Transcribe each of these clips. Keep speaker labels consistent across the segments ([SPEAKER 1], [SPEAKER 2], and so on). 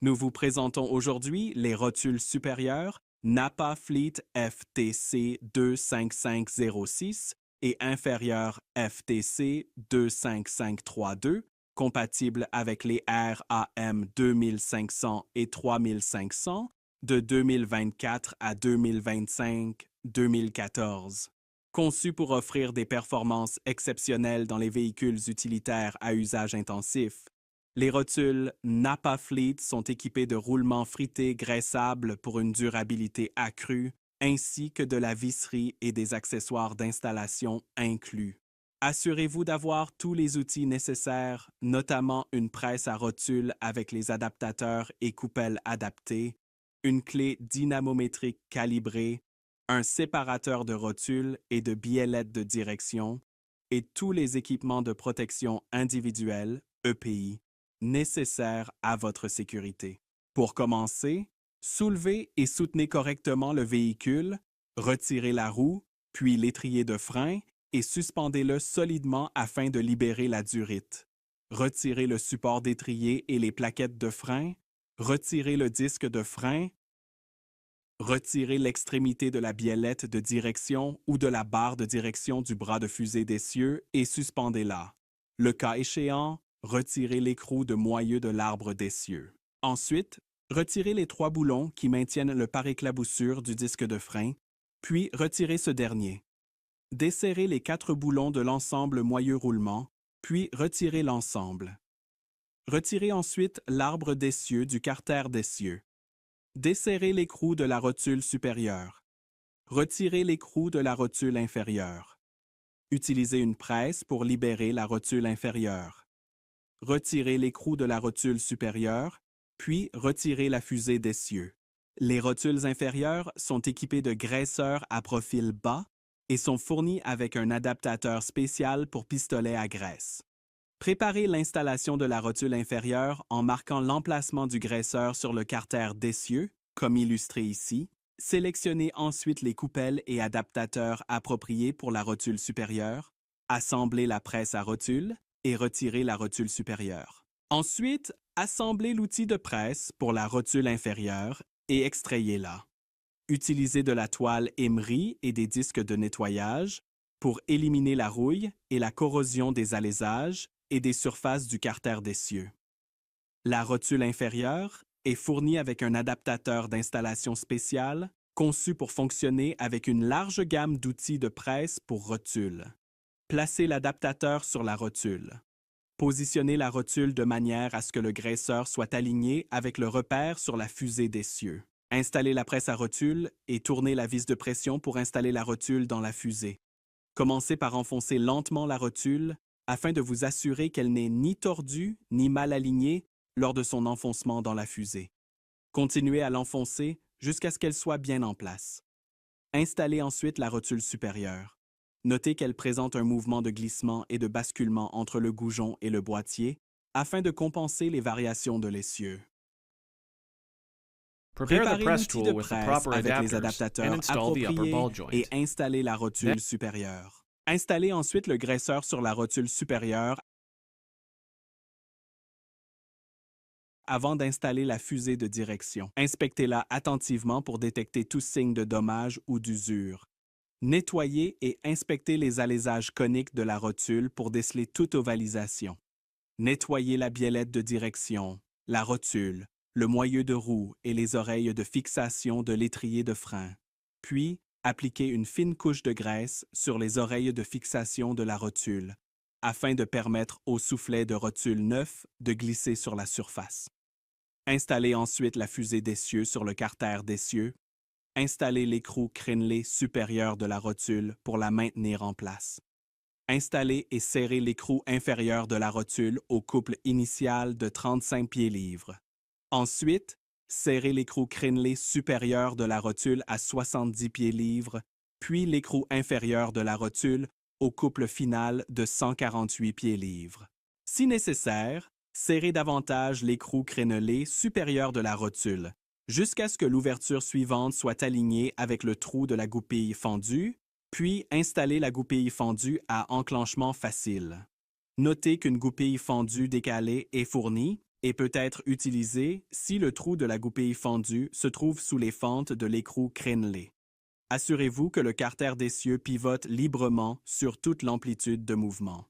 [SPEAKER 1] Nous vous présentons aujourd'hui les rotules supérieures Napa Fleet FTC 25506 et inférieures FTC 25532, compatibles avec les RAM 2500 et 3500 de 2024 à 2025-2014. Conçues pour offrir des performances exceptionnelles dans les véhicules utilitaires à usage intensif, les rotules Napa Fleet sont équipées de roulements frités graissables pour une durabilité accrue, ainsi que de la visserie et des accessoires d'installation inclus. Assurez-vous d'avoir tous les outils nécessaires, notamment une presse à rotules avec les adaptateurs et coupelles adaptées, une clé dynamométrique calibrée, un séparateur de rotules et de biellettes de direction, et tous les équipements de protection individuelle, EPI, nécessaires à votre sécurité. Pour commencer, soulevez et soutenez correctement le véhicule, retirez la roue, puis l'étrier de frein et suspendez-le solidement afin de libérer la durite. Retirez le support d'étrier et les plaquettes de frein, retirez le disque de frein, retirez l'extrémité de la biellette de direction ou de la barre de direction du bras de fusée d'essieu et suspendez-la. Le cas échéant, retirez l'écrou de moyeu de l'arbre d'essieu. Ensuite, retirez les 3 boulons qui maintiennent le pare-éclaboussure du disque de frein, puis retirez ce dernier. Desserrez les 4 boulons de l'ensemble moyeu roulement, puis retirez l'ensemble. Retirez ensuite l'arbre d'essieu du carter d'essieu. Desserrez l'écrou de la rotule supérieure. Retirez l'écrou de la rotule inférieure. Utilisez une presse pour libérer la rotule inférieure. Retirez l'écrou de la rotule supérieure, puis retirez la fusée d'essieu. Les rotules inférieures sont équipées de graisseurs à profil bas et sont fournies avec un adaptateur spécial pour pistolet à graisse. Préparez l'installation de la rotule inférieure en marquant l'emplacement du graisseur sur le carter d'essieu, comme illustré ici. Sélectionnez ensuite les coupelles et adaptateurs appropriés pour la rotule supérieure. Assemblez la presse à rotule et retirez la rotule supérieure. Ensuite, assemblez l'outil de presse pour la rotule inférieure et extrayez-la. Utilisez de la toile émerie et des disques de nettoyage pour éliminer la rouille et la corrosion des alaisages et des surfaces du carter d'essieu. La rotule inférieure est fournie avec un adaptateur d'installation spécial conçu pour fonctionner avec une large gamme d'outils de presse pour rotule. Placez l'adaptateur sur la rotule. Positionnez la rotule de manière à ce que le graisseur soit aligné avec le repère sur la fusée d'essieu. Installez la presse à rotule et tournez la vis de pression pour installer la rotule dans la fusée. Commencez par enfoncer lentement la rotule afin de vous assurer qu'elle n'est ni tordue ni mal alignée lors de son enfoncement dans la fusée. Continuez à l'enfoncer jusqu'à ce qu'elle soit bien en place. Installez ensuite la rotule supérieure. Notez qu'elle présente un mouvement de glissement et de basculement entre le goujon et le boîtier afin de compenser les variations de l'essieu. Préparez l'outil de presse avec les adaptateurs appropriés et installez la rotule supérieure. Installez ensuite le graisseur sur la rotule supérieure avant d'installer la fusée de direction. Inspectez-la attentivement pour détecter tout signe de dommage ou d'usure. Nettoyez et inspectez les alaisages coniques de la rotule pour déceler toute ovalisation. Nettoyez la biellette de direction, la rotule, le moyeu de roue et les oreilles de fixation de l'étrier de frein. Puis, appliquez une fine couche de graisse sur les oreilles de fixation de la rotule, afin de permettre au soufflet de rotule neuf de glisser sur la surface. Installez ensuite la fusée d'essieu sur le carter d'essieu. Installez l'écrou crénelé supérieur de la rotule pour la maintenir en place. Installez et serrez l'écrou inférieur de la rotule au couple initial de 35 pieds-livres. Ensuite, serrez l'écrou crénelé supérieur de la rotule à 70 pieds-livres, puis l'écrou inférieur de la rotule au couple final de 148 pieds-livres. Si nécessaire, serrez davantage l'écrou crénelé supérieur de la rotule, jusqu'à ce que l'ouverture suivante soit alignée avec le trou de la goupille fendue, puis installez la goupille fendue à enclenchement facile. Notez qu'une goupille fendue décalée est fournie et peut être utilisé si le trou de la goupille fendue se trouve sous les fentes de l'écrou crénelé. Assurez-vous que le carter d'essieu pivote librement sur toute l'amplitude de mouvement.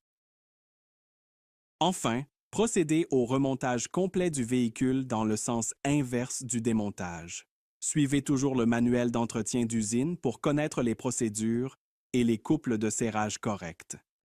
[SPEAKER 1] Enfin, procédez au remontage complet du véhicule dans le sens inverse du démontage. Suivez toujours le manuel d'entretien d'usine pour connaître les procédures et les couples de serrage corrects.